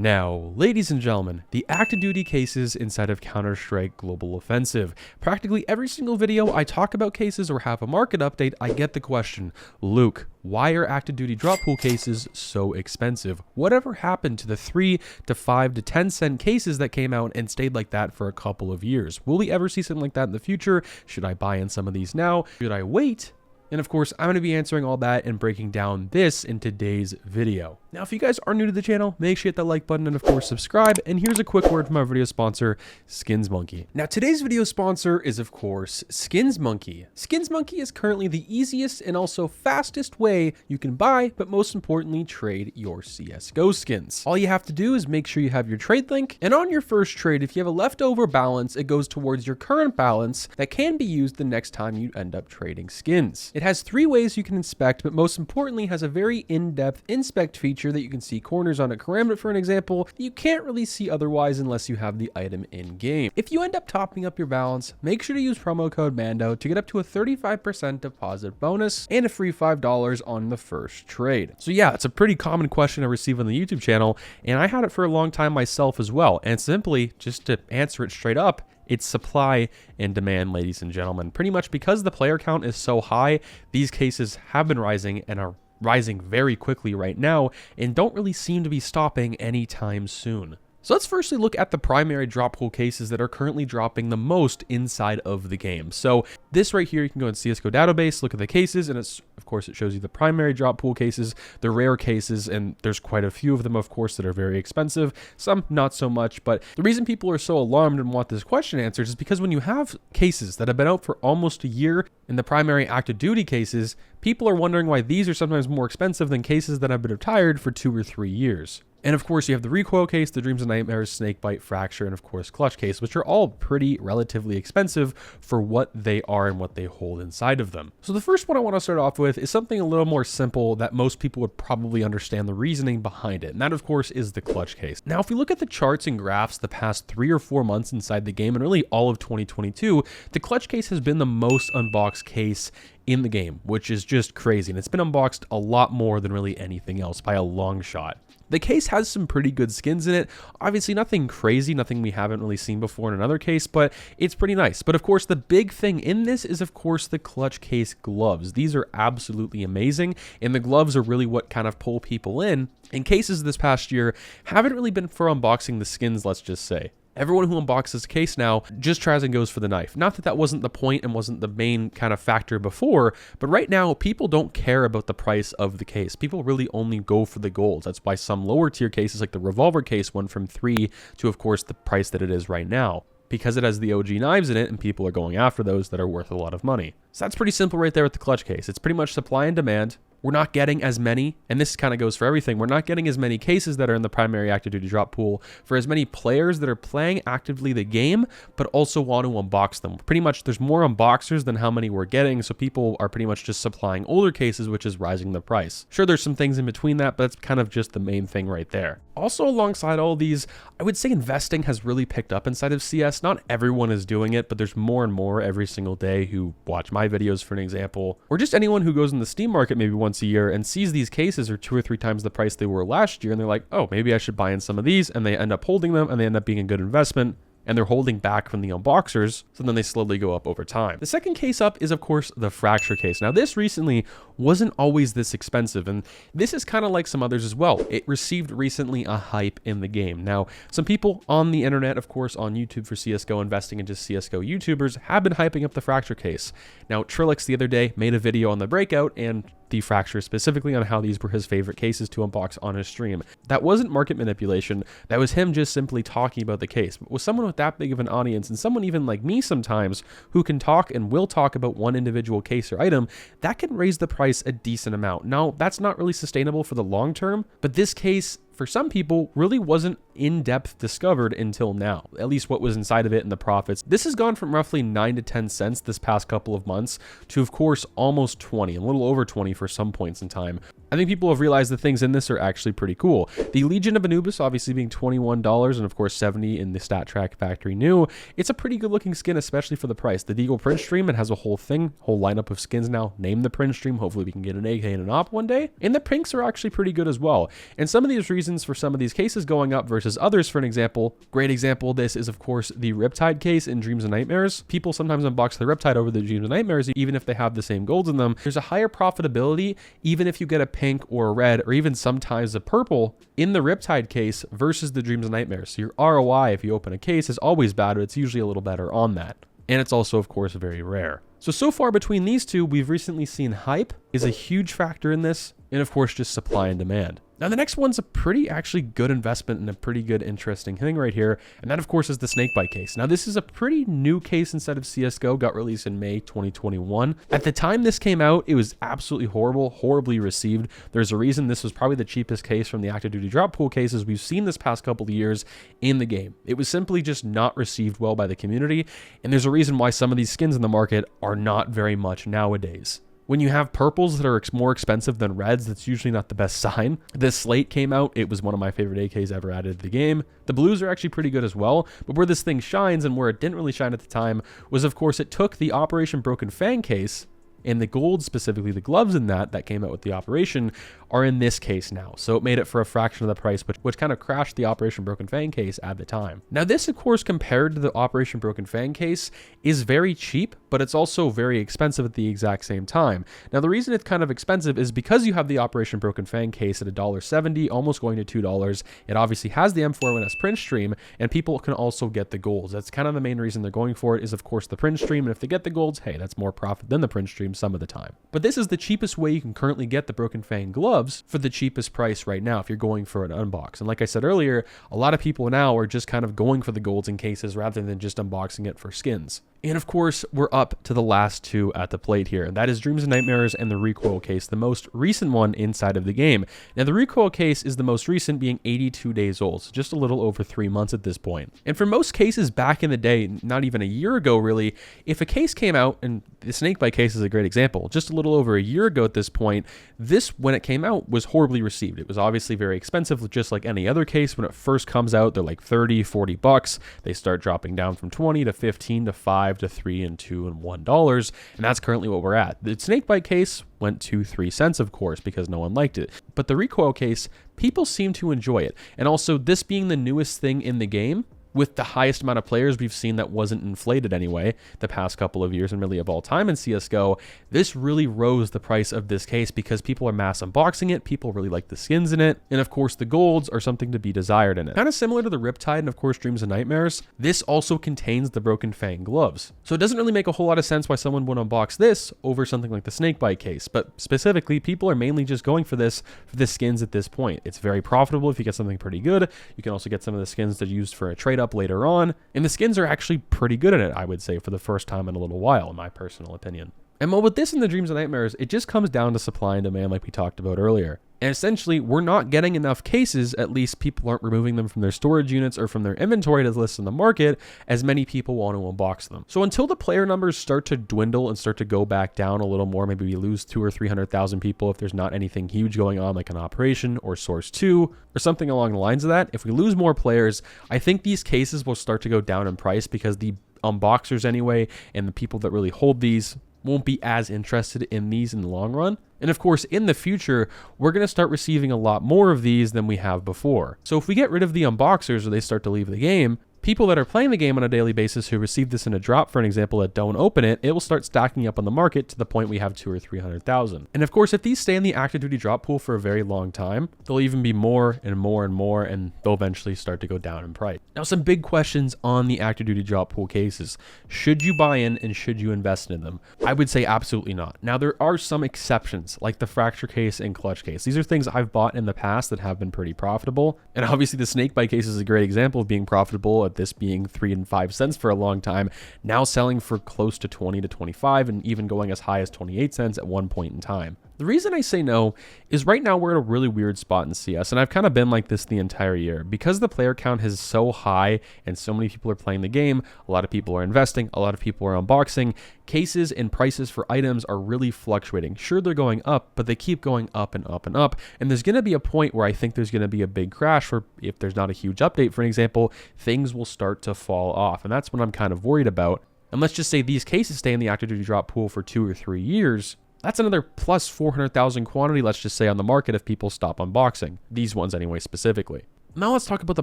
Now, ladies and gentlemen, the active duty cases inside of Counter-Strike Global Offensive. Practically every single video I talk about cases or have a market update, I get the question, Luke, why are active duty drop pool cases so expensive? Whatever happened to the 3 to 5 to 10 cent cases that came out and stayed like that for a couple of years? Will we ever see something like that in the future? Should I buy in some of these now? Should I wait? And of course, I'm going to be answering all that and breaking down this in today's video. Now, if you guys are new to the channel, make sure you hit that like button and of course subscribe. And here's a quick word from our video sponsor, SkinsMonkey. Now, today's video sponsor is of course SkinsMonkey. SkinsMonkey is currently the easiest and also fastest way you can buy, but most importantly, trade your CSGO skins. All you have to do is make sure you have your trade link. And on your first trade, if you have a leftover balance, it goes towards your current balance that can be used the next time you end up trading skins. It has 3 ways you can inspect, but most importantly has a very in-depth inspect feature that you can see corners on a karambit, for an example, that you can't really see otherwise unless you have the item in game. If you end up topping up your balance, make sure to use promo code Mando to get up to a 35% deposit bonus and a free $5 on the first trade. So yeah, it's a pretty common question I receive on the YouTube channel, and I had it for a long time myself as well. And simply, just to answer it straight up, it's supply and demand, ladies and gentlemen. Pretty much because the player count is so high, these cases have been rising and are rising very quickly right now and don't really seem to be stopping anytime soon. So let's firstly look at the primary drop pool cases that are currently dropping the most inside of the game. So this right here, you can go in CSGO database, look at the cases, and it's, of course, it shows you the primary drop pool cases, the rare cases, and there's quite a few of them, of course, that are very expensive, some not so much. But the reason people are so alarmed and want this question answered is because when you have cases that have been out for almost a year in the primary active duty cases, people are wondering why these are sometimes more expensive than cases that have been retired for 2 or 3 years. And of course, you have the recoil case, the dreams and nightmares, snakebite, fracture, and of course, clutch case, which are all pretty relatively expensive for what they are and what they hold inside of them. So the first one I want to start off with is something a little more simple that most people would probably understand the reasoning behind it. And that, of course, is the clutch case. Now, if we look at the charts and graphs the past 3 or 4 months inside the game and really all of 2022, the clutch case has been the most unboxed case in the game, which is just crazy. And it's been unboxed a lot more than really anything else by a long shot. The case has some pretty good skins in it. Obviously nothing crazy, nothing we haven't really seen before in another case, but it's pretty nice. But of course, the big thing in this is of course the clutch case gloves. These are absolutely amazing, and the gloves are really what kind of pull people in. And cases this past year haven't really been for unboxing the skins, let's just say. Everyone who unboxes a case now just tries and goes for the knife. Not that that wasn't the point and wasn't the main kind of factor before, but right now people don't care about the price of the case. People really only go for the golds. That's why some lower tier cases like the revolver case went from 3 to, of course, the price that it is right now, because it has the OG knives in it and people are going after those that are worth a lot of money. So that's pretty simple right there with the clutch case. It's pretty much supply and demand. We're not getting as many, and this kind of goes for everything, we're not getting as many cases that are in the primary active duty drop pool for as many players that are playing actively the game, but also want to unbox them. Pretty much there's more unboxers than how many we're getting, so people are pretty much just supplying older cases, which is rising the price. Sure, there's some things in between that, but that's kind of just the main thing right there. Also, alongside all these, I would say investing has really picked up inside of CS. Not everyone is doing it, but there's more and more every single day who watch my videos, for an example, or just anyone who goes in the Steam market maybe once a year and sees these cases are 2 or 3 times the price they were last year, and they're like, oh, maybe I should buy in some of these, and they end up holding them, and they end up being a good investment. And they're holding back from the unboxers, so then they slowly go up over time. The second case up is, of course, the fracture case. Now, this recently wasn't always this expensive, and this is kind of like some others as well. It received recently a hype in the game. Now, some people on the internet, of course, on YouTube for CSGO, investing in just CSGO YouTubers, have been hyping up the fracture case. Now, Trilix the other day made a video on the breakout and the fracture specifically on how these were his favorite cases to unbox on his stream. That wasn't market manipulation. That was him just simply talking about the case. But with someone with that big of an audience and someone even like me sometimes who can talk and will talk about one individual case or item, that can raise the price a decent amount. Now, that's not really sustainable for the long term, but this case for some people really wasn't in-depth discovered until now, at least what was inside of it and the profits. This has gone from roughly 9 to 10 cents this past couple of months to, of course, almost 20, a little over 20 for some points in time. I think people have realized the things in this are actually pretty cool. The Legion of Anubis obviously being $21 and of course $70 in the Stat Track Factory New. It's a pretty good looking skin, especially for the price. The Deagle Print Stream, it has a whole lineup of skins now. Name the Print Stream. Hopefully we can get an AK and an OP one day. And the pinks are actually pretty good as well. And some of these reasons for some of these cases going up versus others, for an example, great example of this is of course the Riptide case in Dreams and Nightmares. People sometimes unbox the Riptide over the Dreams and Nightmares, even if they have the same golds in them. There's a higher profitability, even if you get a pink or a red, or even sometimes a purple in the Riptide case versus the Dreams and Nightmares. So your ROI, if you open a case, is always bad, but it's usually a little better on that. And it's also, of course, very rare. So far between these two, we've recently seen hype is a huge factor in this, and of course, just supply and demand. Now, the next one's a pretty actually good investment and a pretty good interesting thing right here. And that, of course, is the Snakebite case. Now, this is a pretty new case inside of CSGO, got released in May 2021. At the time this came out, it was absolutely horrible, horribly received. There's a reason this was probably the cheapest case from the active duty drop pool cases we've seen this past couple of years in the game. It was simply just not received well by the community. And there's a reason why some of these skins in the market are not very much nowadays. When you have purples that are more expensive than reds, that's usually not the best sign. This slate came out. It was one of my favorite AKs ever added to the game. The blues are actually pretty good as well, but where this thing shines and where it didn't really shine at the time was, of course, it took the Operation Broken Fang case, and the gold, specifically the gloves in that came out with the operation, are in this case now. So it made it for a fraction of the price, which kind of crashed the Operation Broken Fang case at the time. Now this, of course, compared to the Operation Broken Fang case, is very cheap, but it's also very expensive at the exact same time. Now the reason it's kind of expensive is because you have the Operation Broken Fang case at $1.70, almost going to $2. It obviously has the M4S print stream, and people can also get the golds. That's kind of the main reason they're going for it, is of course the print stream, and if they get the golds, hey, that's more profit than the print stream some of the time. But this is the cheapest way you can currently get the Broken Fang gloves for the cheapest price right now if you're going for an unbox. And like I said earlier, a lot of people now are just kind of going for the golds in cases rather than just unboxing it for skins. And of course, we're up to the last two at the plate here, and that is Dreams and Nightmares and the Recoil case, the most recent one inside of the game. Now, the Recoil case is the most recent, being 82 days old, so just a little over 3 months at this point. And for most cases back in the day, not even a year ago really, if a case came out, and the Snakebite case is a great example, just a little over a year ago at this point, this, when it came out, was horribly received. It was obviously very expensive, just like any other case. When it first comes out, they're like 30, 40 bucks. They start dropping down from 20 to 15 to 5 to $3 and $2 and $1, and that's currently what we're at. The Snakebite case went to 3 cents, of course, because no one liked it. But the Recoil case, people seem to enjoy it. And also, this being the newest thing in the game, with the highest amount of players we've seen that wasn't inflated anyway the past couple of years and really of all time in CSGO, this really rose the price of this case because people are mass unboxing it, people really like the skins in it, and of course the golds are something to be desired in it. Kind of similar to the Riptide and of course Dreams and Nightmares, this also contains the Broken Fang gloves. So it doesn't really make a whole lot of sense why someone would unbox this over something like the Snakebite case, but specifically people are mainly just going for the skins at this point. It's very profitable if you get something pretty good. You can also get some of the skins that are used for a trade up later on, and the skins are actually pretty good in it, I would say, for the first time in a little while, in my personal opinion. And with this and the Dreams and Nightmares, it just comes down to supply and demand like we talked about earlier. And essentially, we're not getting enough cases, at least people aren't removing them from their storage units or from their inventory to list in the market, as many people want to unbox them. So until the player numbers start to dwindle and start to go back down a little more, maybe we lose 200,000 or 300,000 people if there's not anything huge going on like an Operation or Source 2 or something along the lines of that. If we lose more players, I think these cases will start to go down in price because the unboxers anyway and the people that really hold these won't be as interested in these in the long run. And of course, in the future, we're going to start receiving a lot more of these than we have before. So if we get rid of the unboxers or they start to leave the game, people that are playing the game on a daily basis who receive this in a drop, for an example, that don't open it, it will start stacking up on the market to the point we have 200,000 or 300,000. And of course, if these stay in the active duty drop pool for a very long time, they'll even be more and more and more, and they'll eventually start to go down in price. Now, some big questions on the active duty drop pool cases. Should you buy in and should you invest in them? I would say absolutely not. Now, there are some exceptions, like the Fracture case and Clutch case. These are things I've bought in the past that have been pretty profitable. And obviously, the Snakebite case is a great example of being profitable, at this being 3 and 5 cents for a long time, now selling for close to 20 to 25 and even going as high as 28 cents at one point in time. The reason I say no is right now we're at a really weird spot in CS, and I've kind of been like this the entire year. Because the player count is so high and so many people are playing the game, a lot of people are investing, a lot of people are unboxing, cases and prices for items are really fluctuating. Sure, they're going up, but they keep going up and up and up, and there's going to be a point where I think there's going to be a big crash, or if there's not a huge update, for an example, things will start to fall off, and that's what I'm kind of worried about. And let's just say these cases stay in the active duty drop pool for 2 or 3 years. That's another plus 400,000 quantity, let's just say, on the market if people stop unboxing. These ones anyway, specifically. Now let's talk about the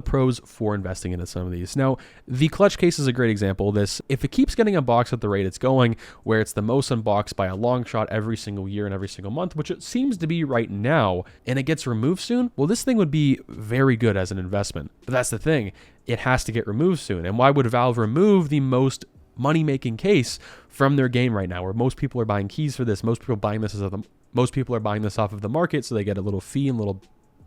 pros for investing into some of these. Now, the clutch case is a great example of this. If it keeps getting unboxed at the rate it's going, where it's the most unboxed by a long shot every single year and every single month, which it seems to be right now, and it gets removed soon, well, this thing would be very good as an investment. But that's the thing. It has to get removed soon. And why would Valve remove the most money-making case from their game right now, where most people are buying keys for this, most people are buying this off of the market, so they get a little fee and a little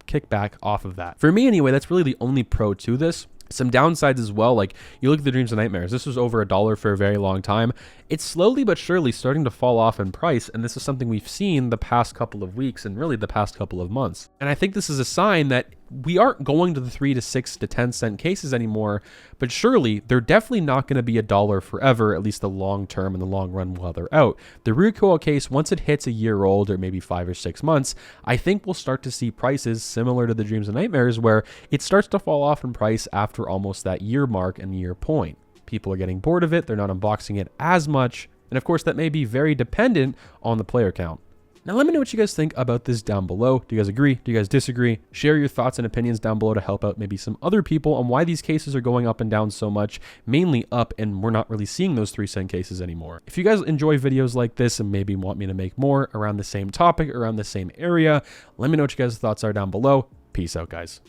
kickback off of that. For me anyway, that's really the only pro to this. Some downsides as well, like you look at the Dreams and Nightmares, this was over $1 for a very long time. It's slowly but surely starting to fall off in price, and this is something we've seen the past couple of weeks and really the past couple of months. And I think this is a sign that we aren't going to the 3 to 6 to 10 cent cases anymore, but surely they're definitely not going to be $1 forever, at least the long term and the long run while they're out. The recoil case, once it hits a year old or maybe 5 or 6 months, I think we'll start to see prices similar to the Dreams and Nightmares, where it starts to fall off in price after almost that year mark and year point. People are getting bored of it, they're not unboxing it as much, and of course that may be very dependent on the player count. Now let me know what you guys think about this down below. Do you guys agree? Do you guys disagree? Share your thoughts and opinions down below to help out maybe some other people on why these cases are going up and down so much, mainly up, and we're not really seeing those 3-cent cases anymore. If you guys enjoy videos like this and maybe want me to make more around the same topic, around the same area, let me know what you guys' thoughts are down below. Peace out, guys.